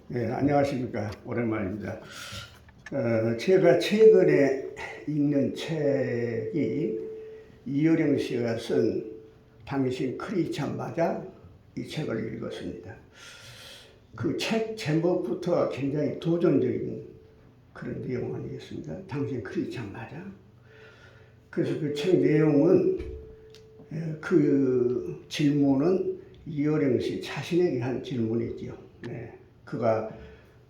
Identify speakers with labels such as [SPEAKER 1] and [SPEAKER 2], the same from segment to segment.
[SPEAKER 1] 네, 안녕하십니까. 오랜만입니다. 제가 최근에 읽는 책이 이효령 씨가 쓴 당신 크리스찬 맞아? 이 책을 읽었습니다. 그 책 제목부터 굉장히 도전적인 그런 내용 아니겠습니까? 당신 크리스찬 맞아? 그래서 그 책 내용은 그 질문은 이효령 씨 자신에게 한 질문이지요. 네. 그가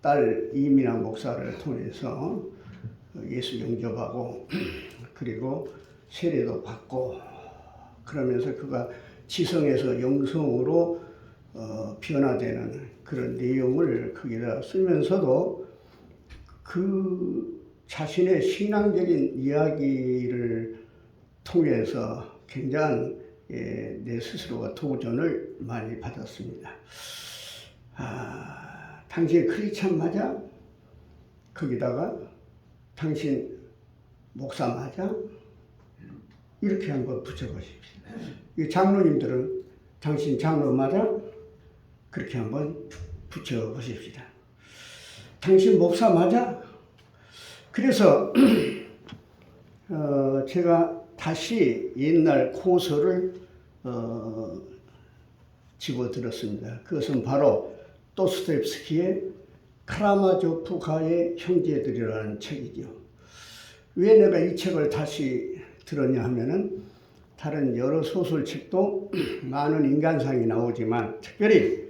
[SPEAKER 1] 딸 이민아 목사를 통해서 예수 영접하고 그리고 세례도 받고 그러면서 그가 지성에서 영성으로 변화되는 그런 내용을 거기다 쓰면서도 그 자신의 신앙적인 이야기를 통해서 굉장한 내 스스로가 도전을 많이 받았습니다. 당신 크리스찬 맞아? 거기다가 당신 목사 맞아? 이렇게 한번 붙여보십시오. 이 장로님들은 당신 장로 맞아? 그렇게 한번 붙여보십시다. 당신 목사 맞아? 그래서 제가 다시 옛날 고서를 집어들었습니다. 그것은 바로 도스토옙스키의 카라마조프가의 형제들이라는 책이죠. 왜 내가 이 책을 다시 들었냐 하면은 다른 여러 소설책도 많은 인간상이 나오지만 특별히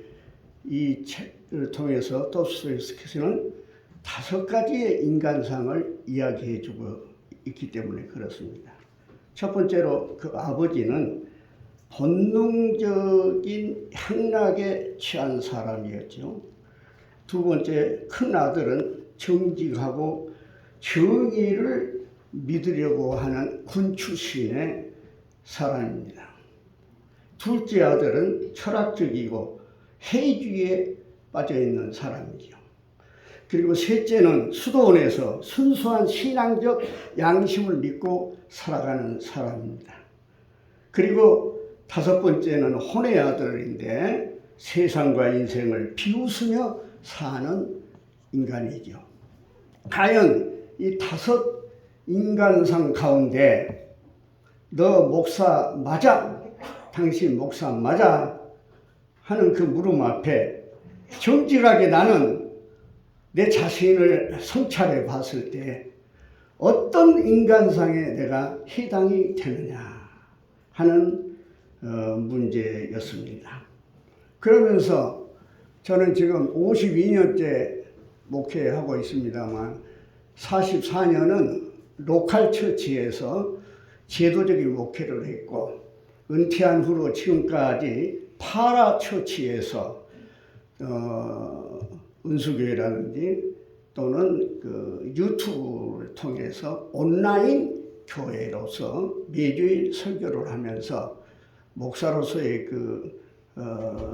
[SPEAKER 1] 이 책을 통해서 도스토옙스키는 5가지의 인간상을 이야기해주고 있기 때문에 그렇습니다. 첫 번째로 그 아버지는 본능적인 향락에 취한 사람이었죠. 두 번째, 큰 아들은 정직하고 정의를 믿으려고 하는 군 출신의 사람입니다. 둘째 아들은 철학적이고 해주의에 빠져있는 사람이죠. 그리고 셋째는 수도원에서 순수한 신앙적 양심을 믿고 살아가는 사람입니다. 그리고 5번째는 혼의 아들인데 세상과 인생을 비웃으며 사는 인간이죠. 과연 이 5 인간상 가운데 너 목사 맞아? 당신 목사 맞아? 하는 그 물음 앞에 정직하게 나는 내 자신을 성찰해 봤을 때 어떤 인간상에 내가 해당이 되느냐 하는 문제였습니다. 그러면서 저는 지금 52년째 목회하고 있습니다만 44년은 로컬 처치에서 제도적인 목회를 했고 은퇴한 후로 지금까지 파라 처치에서 은수교회라든지 또는 그 유튜브를 통해서 온라인 교회로서 매주일 설교를 하면서 목사로서의 그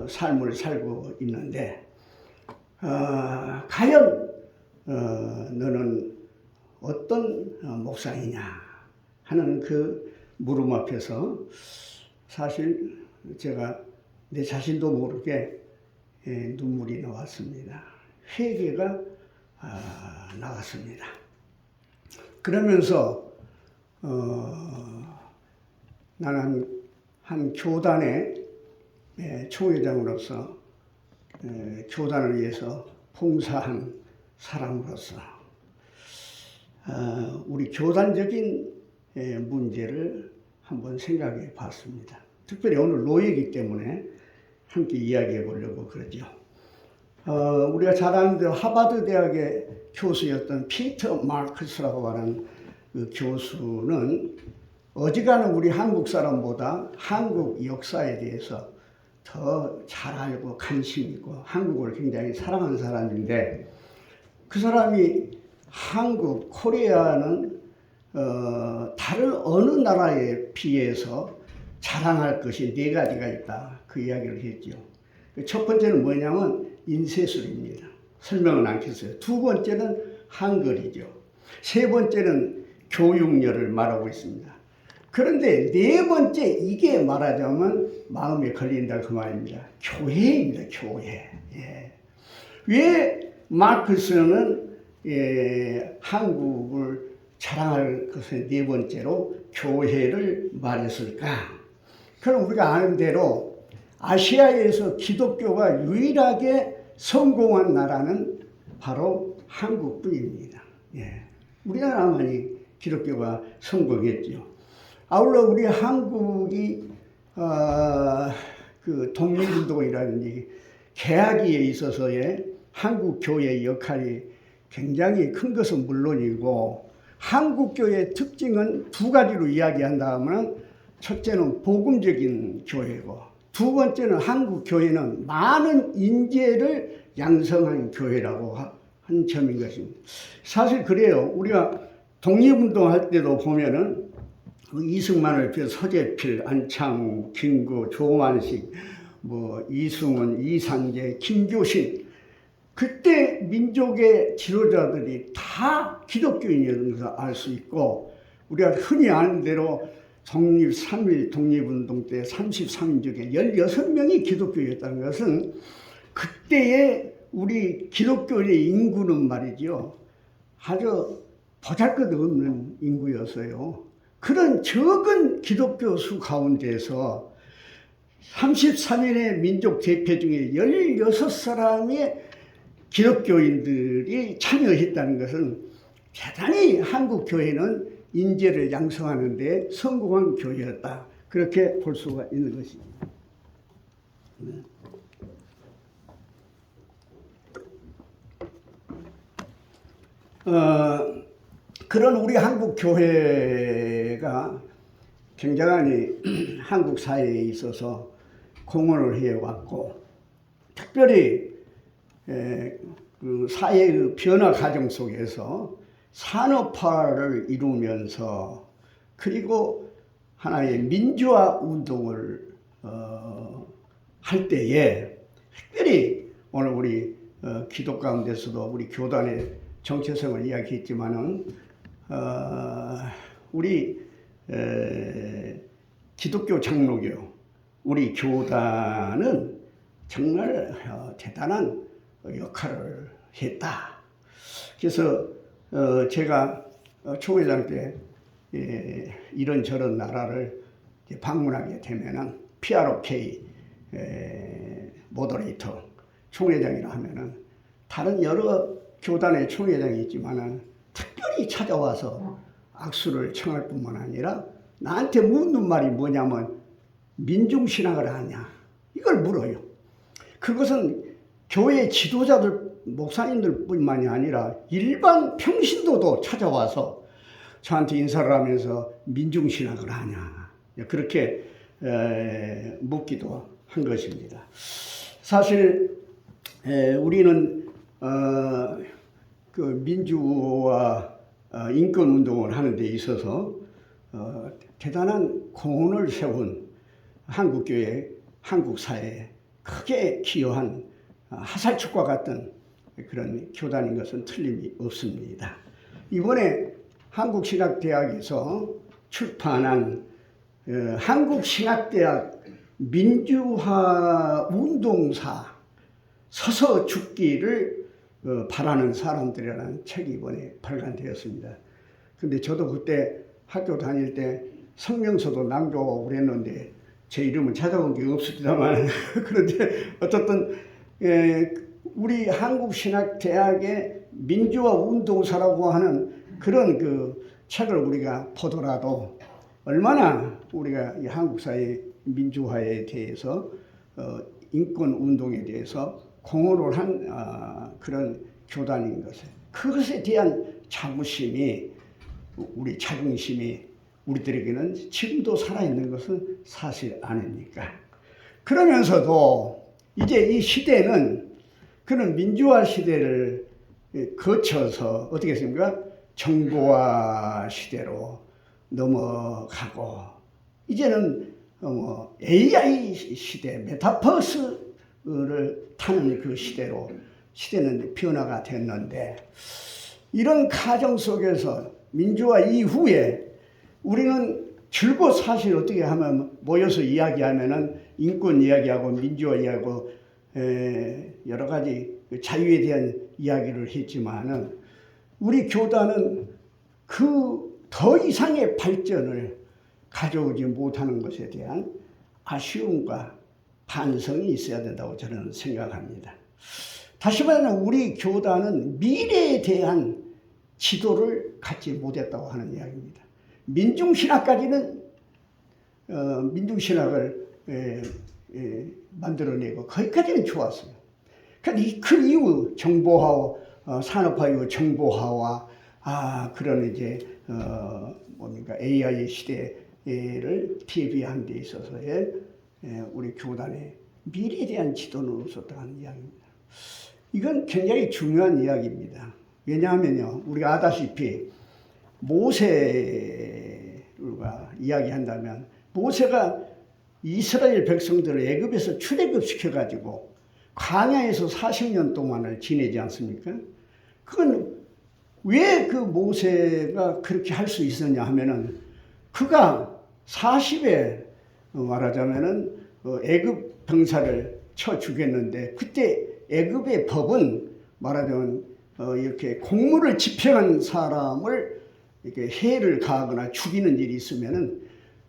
[SPEAKER 1] 삶을 살고 있는데 과연 너는 어떤 목사이냐 하는 그 물음 앞에서 사실 제가 내 자신도 모르게 눈물이 나왔습니다. 회개가 나왔습니다. 그러면서 나는 한 교단의 총회장으로서 교단을 위해서 봉사한 사람으로서 우리 교단적인 문제를 한번 생각해 봤습니다. 특별히 오늘 노예이기 때문에 함께 이야기해 보려고 그러죠. 우리가 잘 아는 대로 하버드 대학의 교수였던 피터 마르크스라고 하는 그 교수는 어지간한 우리 한국 사람보다 한국 역사에 대해서 더 잘 알고 관심 있고 한국을 굉장히 사랑하는 사람인데 그 사람이 한국, 코리아는 다른 어느 나라에 비해서 자랑할 것이 4가지가 있다. 그 이야기를 했죠. 첫 번째는 뭐냐면 인쇄술입니다. 설명은 않겠어요. 두 번째는 한글이죠. 세 번째는 교육열을 말하고 있습니다. 그런데 4번째 이게 말하자면 마음에 걸린다 그 말입니다. 교회입니다. 교회. 예. 왜 마크스는 한국을 자랑할 것의 네 번째로 교회를 말했을까? 그럼 우리가 아는 대로 아시아에서 기독교가 유일하게 성공한 나라는 바로 한국뿐입니다. 예. 우리나라만이 기독교가 성공했죠. 아울러 우리 한국이 그 독립운동이라든지 개혁에 있어서의 한국 교회의 역할이 굉장히 큰 것은 물론이고, 한국교회의 특징은 두 가지로 이야기한다면, 첫째는 복음적인 교회고, 두 번째는 한국교회는 많은 인재를 양성한 교회라고 한 점인 것입니다. 사실 그래요. 우리가 독립운동할 때도 보면은 이승만을 비롯해 서재필, 안창호, 김구, 조만식, 이승훈, 이상재, 김교신, 그때 민족의 지도자들이 다 기독교인이라는 것을 알 수 있고, 우리가 흔히 아는 대로 독립 3.1 독립운동 때 33인 중에 16명이 기독교였다는 것은 그때의 우리 기독교의 인구는 말이죠, 아주 보잘것없는 인구였어요. 그런 적은 기독교 수 가운데서 33인의 민족 대표 중에 16사람의 기독교인들이 참여했다는 것은 대단히 한국 교회는 인재를 양성하는 데 성공한 교회였다, 그렇게 볼 수가 있는 것입니다. 그런 우리 한국 교회가 굉장히 한국 사회에 있어서 공헌을 해왔고, 특별히 그 사회의 변화 과정 속에서 산업화를 이루면서, 그리고 하나의 민주화 운동을 할 때에, 특별히 오늘 우리 기도 가운데서도 우리 교단의 정체성을 이야기했지만은, 우리 기독교 장로교, 우리 교단은 정말 대단한 역할을 했다. 그래서 제가 총회장 때 이런저런 나라를 방문하게 되면은 PROK 모더레이터 총회장이라 하면은 다른 여러 교단의 총회장이 있지만은 특별히 찾아와서 악수를 청할 뿐만 아니라 나한테 묻는 말이 뭐냐면 민중신학을 하냐, 이걸 물어요. 그것은 교회 지도자들, 목사님들 뿐만이 아니라 일반 평신도도 찾아와서 저한테 인사를 하면서 민중신학을 하냐, 그렇게 묻기도 한 것입니다. 사실 우리는 그 민주화 인권운동을 하는 데 있어서 대단한 공헌을 세운 한국교회, 한국사회에 크게 기여한 하살축과 같은 그런 교단인 것은 틀림이 없습니다. 이번에 한국신학대학에서 출판한 한국신학대학 민주화 운동사 서서 죽기를 바라는 사람들이라는 책이 이번에 발간되었습니다. 근데 저도 그때 학교 다닐 때 성명서도 낭독하고 그랬는데 제 이름은 찾아본 게 없습니다만 그런데 어쨌든 우리 한국신학대학의 민주화 운동사라고 하는 그런 그 책을 우리가 보더라도 얼마나 우리가 이 한국 사회 민주화에 대해서 인권 운동에 대해서 공헌을 한 그런 교단인 것을, 그것에 대한 자부심이, 우리 자긍심이 우리들에게는 지금도 살아있는 것은 사실 아닙니까? 그러면서도 이제 이 시대는 그런 민주화 시대를 거쳐서 어떻게 했습니까? 정보화 시대로 넘어가고, 이제는 AI 시대, 메타버스를 타는 그 시대는 변화가 됐는데, 이런 과정 속에서 민주화 이후에 우리는 줄곧 사실 어떻게 하면 모여서 이야기하면은 인권 이야기하고 민주화 이야기하고 여러 가지 자유에 대한 이야기를 했지만은 우리 교단은 그 더 이상의 발전을 가져오지 못하는 것에 대한 아쉬움과 반성이 있어야 된다고 저는 생각합니다. 다시 말하면 우리 교단은 미래에 대한 지도를 갖지 못했다고 하는 이야기입니다. 민중신학까지는 민중신학을 만들어내고 거기까지는 좋았어요. 그러니까 그 이후 정보화, 산업화 이후 정보화와 그런 이제 뭡니까 AI 시대를 대비한 데 있어서의 우리 교단의 미래에 대한 지도는 없었다는 이야기입니다. 이건 굉장히 중요한 이야기입니다. 왜냐하면요, 우리가 아다시피 모세가 이야기한다면 모세가 이스라엘 백성들을 애굽에서 출애굽 시켜가지고 광야에서 40년 동안을 지내지 않습니까? 그건 왜 그 모세가 그렇게 할 수 있었냐 하면은 그가 40에 말하자면은 애굽 병사를 쳐 죽였는데 그때 애굽의 법은 말하자면 이렇게 공무를 집행한 사람을 이렇게 해를 가하거나 죽이는 일이 있으면은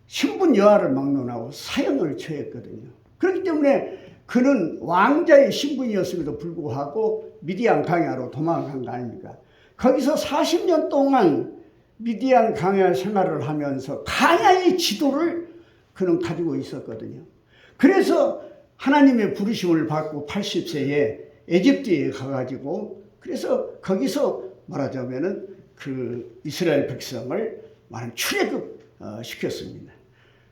[SPEAKER 1] 신분 여하를 막론하고 사형을 처했거든요. 그렇기 때문에 그는 왕자의 신분이었음에도 불구하고 미디안 광야로 도망간 거 아닙니까? 거기서 40년 동안 미디안 광야 생활을 하면서 광야의 지도를 그는 가지고 있었거든요. 그래서 하나님의 부르심을 받고 80세에 에집트에 가가지고 그래서 거기서 말하자면은 그 이스라엘 백성을 말하는 출애굽 시켰습니다.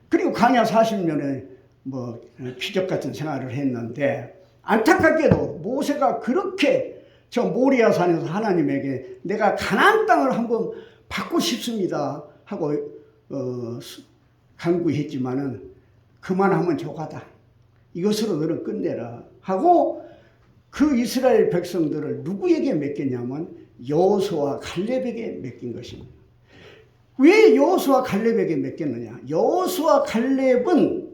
[SPEAKER 1] 그리고 광야 40년에 뭐 기적 같은 생활을 했는데 안타깝게도 모세가 그렇게 저 모리아 산에서 하나님에게 내가 가나안 땅을 한번 받고 싶습니다 하고 간구했지만은 그만하면 조가다. 이것으로 너는 끝내라 하고 그 이스라엘 백성들을 누구에게 맡겼냐면 여호수아와 갈렙에게 맡긴 것입니다. 왜 여호수아와 갈렙에게 맡겼느냐? 여호수아와 갈렙은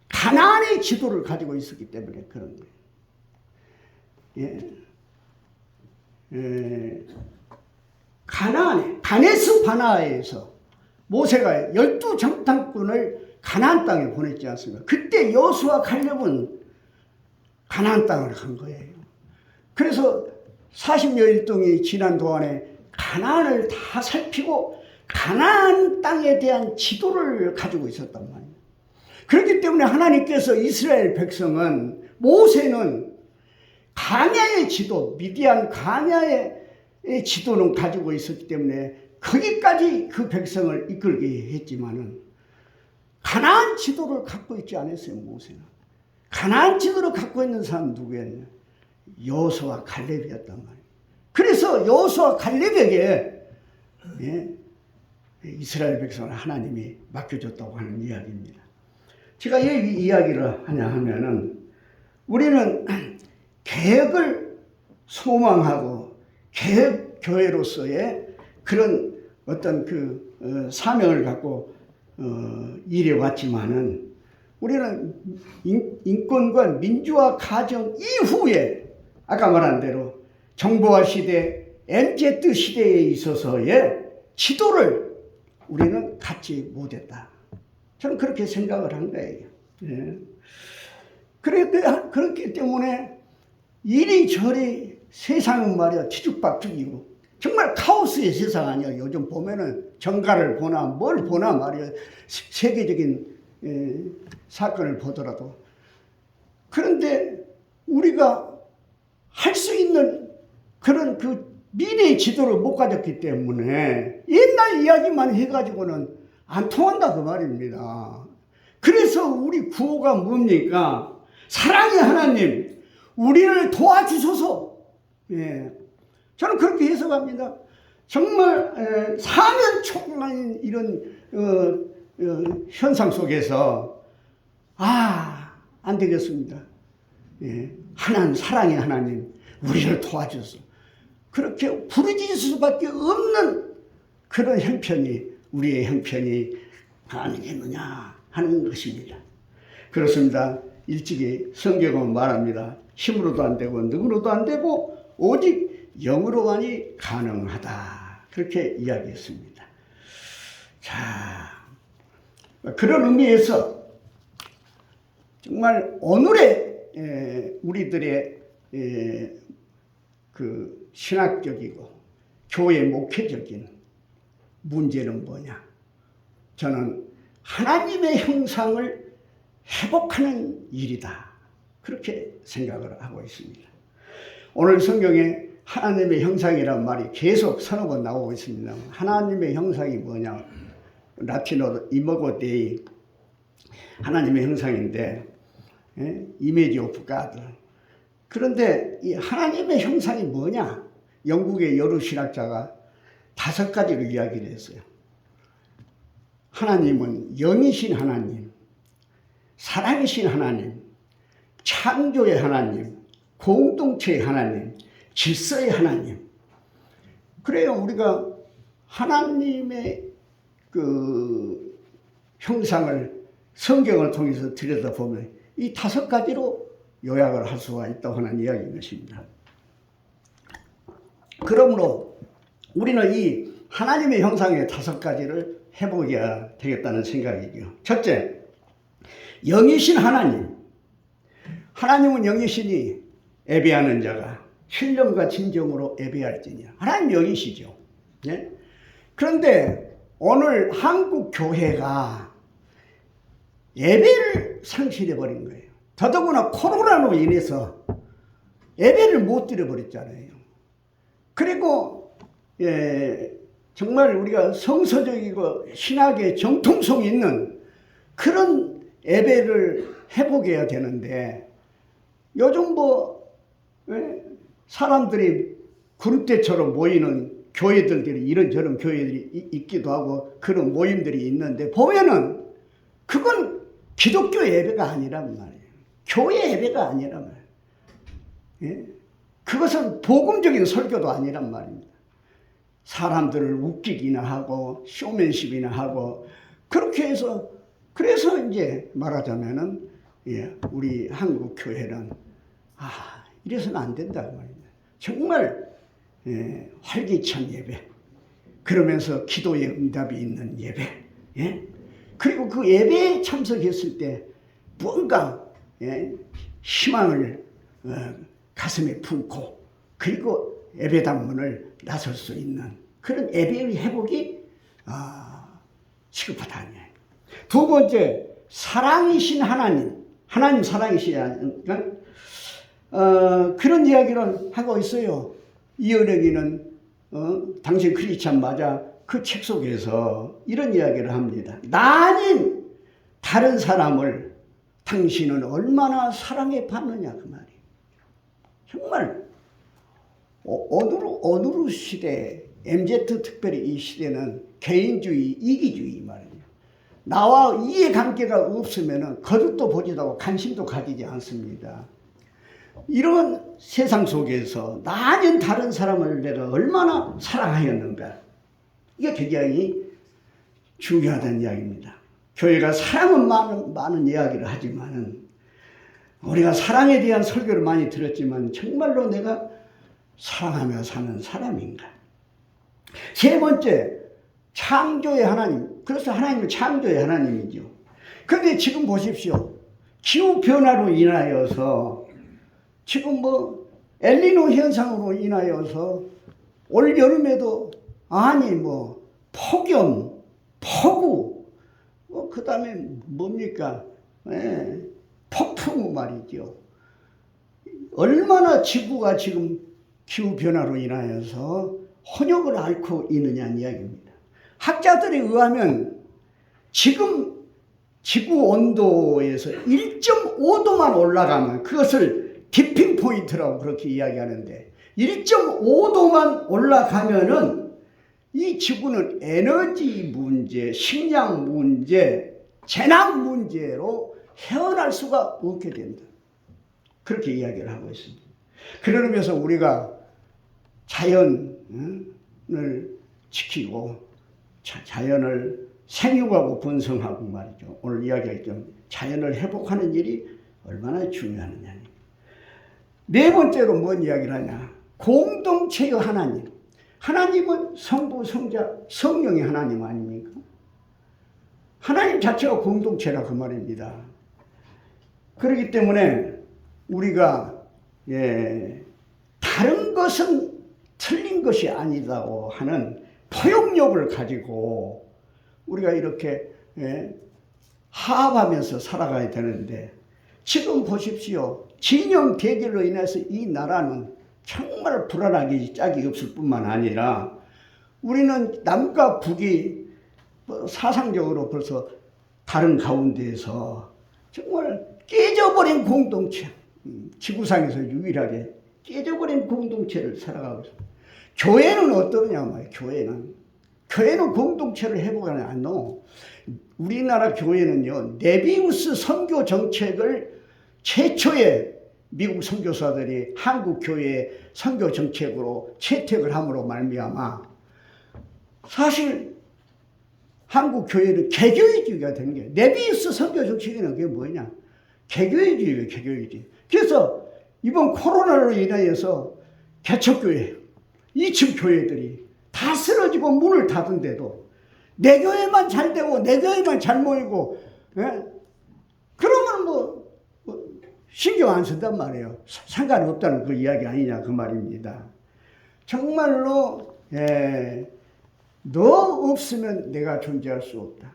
[SPEAKER 1] 가나안의 지도를 가지고 있었기 때문에 그런 거예요. 가나안에 가네스 바나에서 모세가 12정탐꾼을 가나안 땅에 보냈지 않습니까? 그때 여호수아와 갈렙은 가나안 땅을 간 거예요. 그래서 40여일 동이 지난 동안에 가나안을 다 살피고 가나안 땅에 대한 지도를 가지고 있었단 말이에요. 그렇기 때문에 하나님께서 이스라엘 백성은 모세는 광야의 지도, 미디안 광야의 지도는 가지고 있었기 때문에 거기까지 그 백성을 이끌게 했지만은 가나안 지도를 갖고 있지 않았어요, 모세는. 가나안 지도를 갖고 있는 사람은 누구였냐? 여호수아와 갈렙이었단 말이에요. 그래서 여호수아와 갈렙에게 이스라엘 백성을 하나님이 맡겨줬다고 하는 이야기입니다. 제가 왜 이 이야기를 하냐 하면은 우리는 개혁을 소망하고 개혁 교회로서의 그런 어떤 그 사명을 갖고 일해 왔지만은 우리는 인권과 민주화 가정 이후에 아까 말한 대로 정보화 시대, MZ 시대에 있어서의 지도를 우리는 갖지 못했다. 저는 그렇게 생각을 한 거예요. 예. 그렇기 때문에 이리저리 세상은 말이야 뒤죽박죽이고 정말 카오스의 세상 아니야. 요즘 보면은 정가를 보나 뭘 보나 말이야. 세계적인 사건을 보더라도. 그런데 우리가 할 수 있는 그런 그 미래의 지도를 못 가졌기 때문에 옛날 이야기만 해가지고는 안 통한다 그 말입니다. 그래서 우리 구호가 뭡니까? 사랑의 하나님, 우리를 도와주소서. 예. 저는 그렇게 해석합니다. 정말 사면 초강한 이런 현상 속에서 안 되겠습니다. 예. 사랑의 하나님, 우리를 도와주소서. 그렇게 부르짖을 수밖에 없는 그런 형편이 우리의 형편이 아니겠느냐 하는 것입니다. 그렇습니다. 일찍이 성경은 말합니다. 힘으로도 안 되고 능으로도 안 되고 오직 영으로만이 가능하다. 그렇게 이야기했습니다. 자, 그런 의미에서 정말 오늘의 우리들의 그 신학적이고 교회 목회적인 문제는 뭐냐? 저는 하나님의 형상을 회복하는 일이다. 그렇게 생각을 하고 있습니다. 오늘 성경에 하나님의 형상이라는 말이 계속 서너 번 나오고 있습니다. 하나님의 형상이 뭐냐? 라틴어로 이모고 데이, 하나님의 형상인데, 이미지 오브 가드. 그런데 이 하나님의 형상이 뭐냐? 영국의 여러 신학자가 5가지로 이야기를 했어요. 하나님은 영이신 하나님, 사랑이신 하나님, 창조의 하나님, 공동체의 하나님, 질서의 하나님. 그래요. 우리가 하나님의 그 형상을 성경을 통해서 들여다보면 이 5가지로 요약을 할 수가 있다고 하는 이야기인 것입니다. 그러므로 우리는 이 하나님의 형상의 5가지를 해보게 되겠다는 생각이죠. 첫째, 영이신 하나님. 하나님은 영이시니 예배하는 자가 신령과 진정으로 예배할지니라. 하나님 영이시죠. 예? 그런데 오늘 한국 교회가 예배를 상실해 버린 거예요. 더더구나 코로나로 인해서 예배를 못 드려버렸잖아요. 그리고 정말 우리가 성서적이고 신학의 정통성 있는 그런 예배를 해보게 되는데 요즘 사람들이 그룹대처럼 모이는 교회들이 이런저런 교회들이 있기도 하고 그런 모임들이 있는데 보면은 그건 기독교 예배가 아니란 말이에요. 교회 예배가 아니란 말이에요. 예? 그것은 복음적인 설교도 아니란 말입니다. 사람들을 웃기기나 하고 쇼맨십이나 하고 그렇게 해서 그래서 이제 말하자면은 우리 한국 교회는 이래서는 안 된다고 말입니다. 정말 활기찬 예배, 그러면서 기도의 응답이 있는 예배, 그리고 그 예배에 참석했을 때 뭔가 희망을 가슴에 품고 그리고 예배당문을 나설 수 있는 그런 예배의 회복이 시급하다는 얘기예요. 두 번째, 사랑이신 하나님 사랑이신 하나님, 그런 이야기를 하고 있어요. 이은영이는 당신 크리스찬 맞아? 그 책 속에서 이런 이야기를 합니다. 나 아닌 다른 사람을 당신은 얼마나 사랑해 봤느냐 그 말이에요. 정말 어느 시대, MZ 특별히 이 시대는 개인주의, 이기주의 말이에요. 나와 이해관계가 없으면 거듭도 보지도 않고 관심도 가지지 않습니다. 이런 세상 속에서 나 아닌 다른 사람을 내가 얼마나 사랑하였는가. 이게 굉장히 중요하다는 이야기입니다. 교회가 사랑은 많은 이야기를 하지만은 우리가 사랑에 대한 설교를 많이 들었지만 정말로 내가 사랑하며 사는 사람인가. 세 번째, 창조의 하나님. 그래서 하나님은 창조의 하나님이죠. 그런데 지금 보십시오. 기후변화로 인하여서 지금 엘니노 현상으로 인하여서 올 여름에도 폭염, 폭우, 그 다음에 뭡니까? 폭풍우 말이죠. 얼마나 지구가 지금 기후변화로 인하여서 혼역을 앓고 있느냐는 이야기입니다. 학자들에 의하면 지금 지구 온도에서 1.5도만 올라가면 그것을 디핑 포인트라고 그렇게 이야기하는데 1.5도만 올라가면은 이 지구는 에너지 문제, 식량 문제, 재난 문제로 헤어날 수가 없게 된다. 그렇게 이야기를 하고 있습니다. 그런 의미에서 우리가 자연을 지키고 자연을 생육하고 번성하고 말이죠. 오늘 이야기했죠. 자연을 회복하는 일이 얼마나 중요하느냐. 네 번째로 뭔 이야기를 하냐? 공동체의 하나님. 하나님은 성부, 성자, 성령의 하나님 아닙니까? 하나님 자체가 공동체라 그 말입니다. 그렇기 때문에 우리가 다른 것은 틀린 것이 아니다고 하는 포용력을 가지고 우리가 이렇게 화합하면서 살아가야 되는데, 지금 보십시오. 진영 대결로 인해서 이 나라는 정말 불안하기 짝이 없을 뿐만 아니라 우리는 남과 북이 사상적으로 벌써 다른 가운데에서 정말 깨져버린 공동체, 지구상에서 유일하게 깨져버린 공동체를 살아가고 있습니다. 교회는 어떠냐 말이에요. 교회는 공동체를 회복하지 않아. 우리나라 교회는요, 네비우스 선교 정책을 최초의 미국 선교사들이 한국 교회의 선교 정책으로 채택을 함으로 말미암아 사실 한국 교회는 개교회주의가 된 게, 네비우스 선교 정책에는 그게 뭐냐? 개교회주의예요, 개교회주의. 그래서 이번 코로나로 인하여서 개척교회, 2층 교회들이 다 쓰러지고 문을 닫은데도 내 교회만 잘 되고 내 교회만 잘 모이고, 그러면 뭐 신경 안 쓴단 말이에요. 상관이 없다는 그 이야기 아니냐 그 말입니다. 정말로 너 없으면 내가 존재할 수 없다.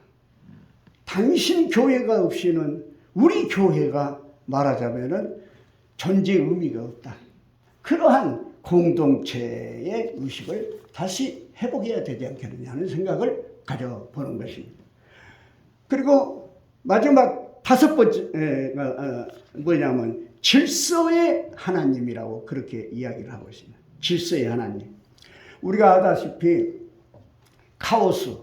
[SPEAKER 1] 당신 교회가 없이는 우리 교회가 말하자면은 존재의 의미가 없다. 그러한 공동체의 의식을 다시 회복해야 되지 않겠느냐 하는 생각을 가져보는 것입니다. 그리고 마지막 다섯 번째가 뭐냐면 질서의 하나님이라고 그렇게 이야기를 하고 있습니다. 질서의 하나님. 우리가 아다시피 카오스,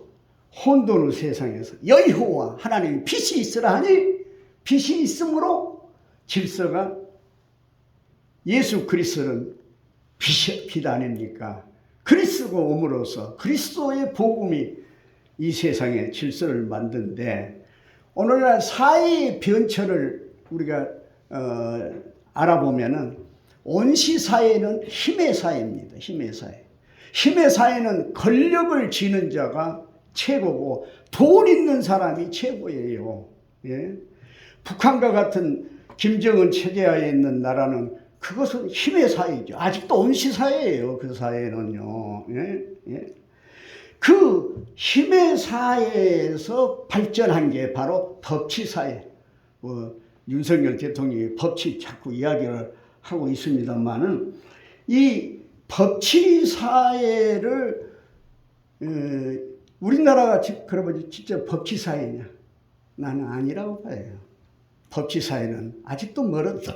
[SPEAKER 1] 혼돈의 세상에서 여호와 하나님이 빛이 있으라 하니 빛이 있으므로 질서가, 예수 그리스도는 빛 아닙니까? 그리스도가 옴으로써 그리스도의 복음이 이 세상에 질서를 만든데, 오늘날 사회의 변처를 우리가 알아보면은 온시 사회는 힘의 사회입니다. 힘의 사회. 힘의 사회는 권력을 쥐는 자가 최고고 돈 있는 사람이 최고예요. 북한과 같은 김정은 체제하에 있는 나라는 그것은 힘의 사회죠. 아직도 온시 사회예요. 그 사회는요. 그 힘의 사회에서 발전한 게 바로 법치 사회. 윤석열 대통령이 법치 자꾸 이야기를 하고 있습니다만은, 이 법치 사회를 우리나라가 그러면 진짜 법치 사회냐? 나는 아니라고 봐요. 법치 사회는 아직도 멀었어.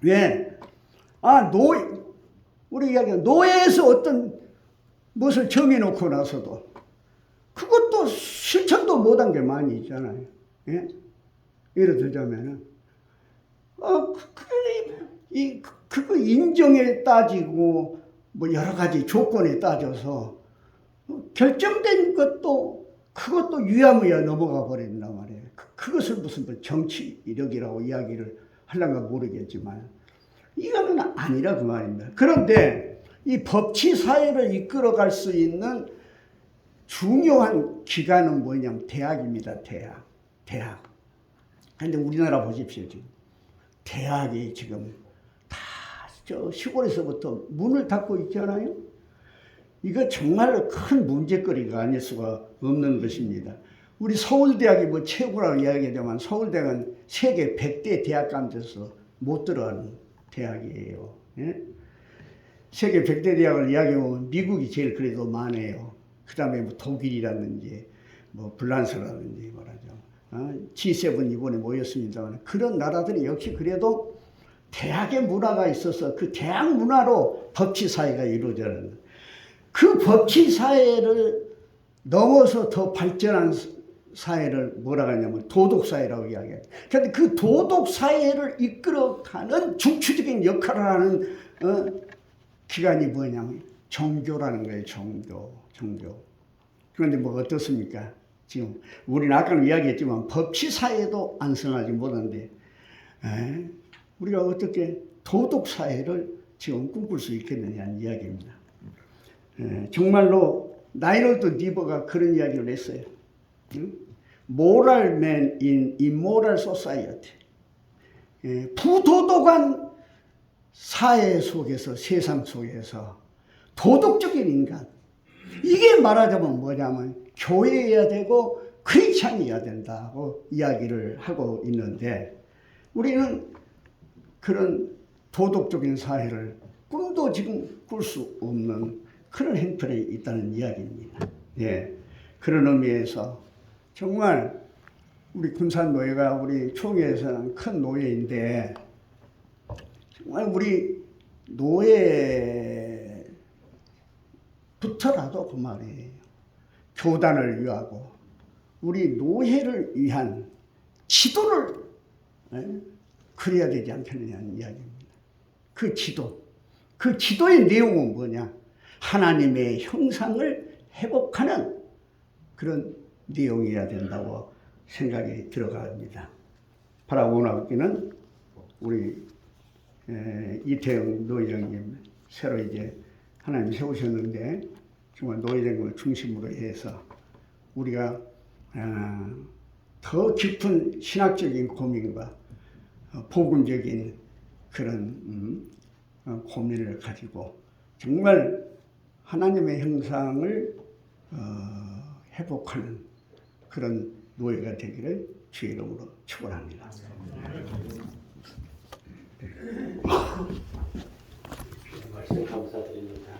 [SPEAKER 1] 왜? 우리 이야기는 노예에서 어떤 무엇을 정해놓고 나서도 그것도 실천도 못한 게 많이 있잖아요. 예를 들자면은, 그거 인정에 따지고 뭐 여러 가지 조건에 따져서 결정된 것도 그것도 유야무야 넘어가 버린단 말이에요. 그것을 무슨 정치 이력이라고 이야기를 하려는가 모르겠지만 이거는 아니라 그 말입니다. 그런데 이 법치 사회를 이끌어갈 수 있는 중요한 기관은 뭐냐면 대학입니다. 대학. 그런데 우리나라 보십시오. 지금 대학이 지금 다 저 시골에서부터 문을 닫고 있잖아요. 이거 정말로 큰 문제거리가 아닐 수가 없는 것입니다. 우리 서울대학이 뭐 최고라고 이야기하지만 서울대학은 세계 100대 대학 가운데서 못 들어가는 대학이에요. 세계 100대 대학을 이야기하면 미국이 제일 그래도 많아요. 그 다음에 뭐 독일이라든지 뭐 불란서라든지 말하죠. G7 이번에 모였습니다만 그런 나라들이 역시 그래도 대학의 문화가 있어서 그 대학 문화로 법치 사회가 이루어져요. 그 법치 사회를 넘어서 더 발전한 사회를 뭐라고 하냐면 도덕 사회라고 이야기해요. 그런데 그 도덕 사회를 이끌어가는 중추적인 역할을 하는 기관이 뭐냐면 종교라는 거예요. 종교. 그런데 뭐 어떻습니까? 지금 우리는 아까는 이야기했지만 법치 사회도 안성하지 못한데 우리가 어떻게 도덕 사회를 지금 꿈꿀 수 있겠느냐는 이야기입니다. 정말로 나이롤드 니버가 그런 이야기를 했어요. Moral man in immoral society. 부도덕한 사회 속에서, 세상 속에서 도덕적인 인간. 이게 말하자면 뭐냐면 교회여야 되고 크리스찬이어야 된다고 이야기를 하고 있는데, 우리는 그런 도덕적인 사회를 꿈도 지금 꿀 수 없는 그런 형편에 있다는 이야기입니다. 예. 그런 의미에서 정말 우리 군산노예가 우리 총회에서는 큰 노예인데, 정말 우리 노예부터라도 그 말이에요. 교단을 위하고 우리 노예를 위한 지도를 그려야 되지 않겠느냐는 이야기입니다. 그 지도의 내용은 뭐냐? 하나님의 형상을 회복하는 그런 내용이어야 된다고 생각이 들어갑니다. 파라고나기는 우리 이태영 노회장님 새로 이제 하나님 세우셨는데, 정말 노회장을 중심으로 해서 우리가 더 깊은 신학적인 고민과 복음적인 그런 고민을 가지고 정말 하나님의 형상을 회복하는 그런 노예가 되기를 주의 이름으로 축원합니다.
[SPEAKER 2] 말씀 감사드립니다.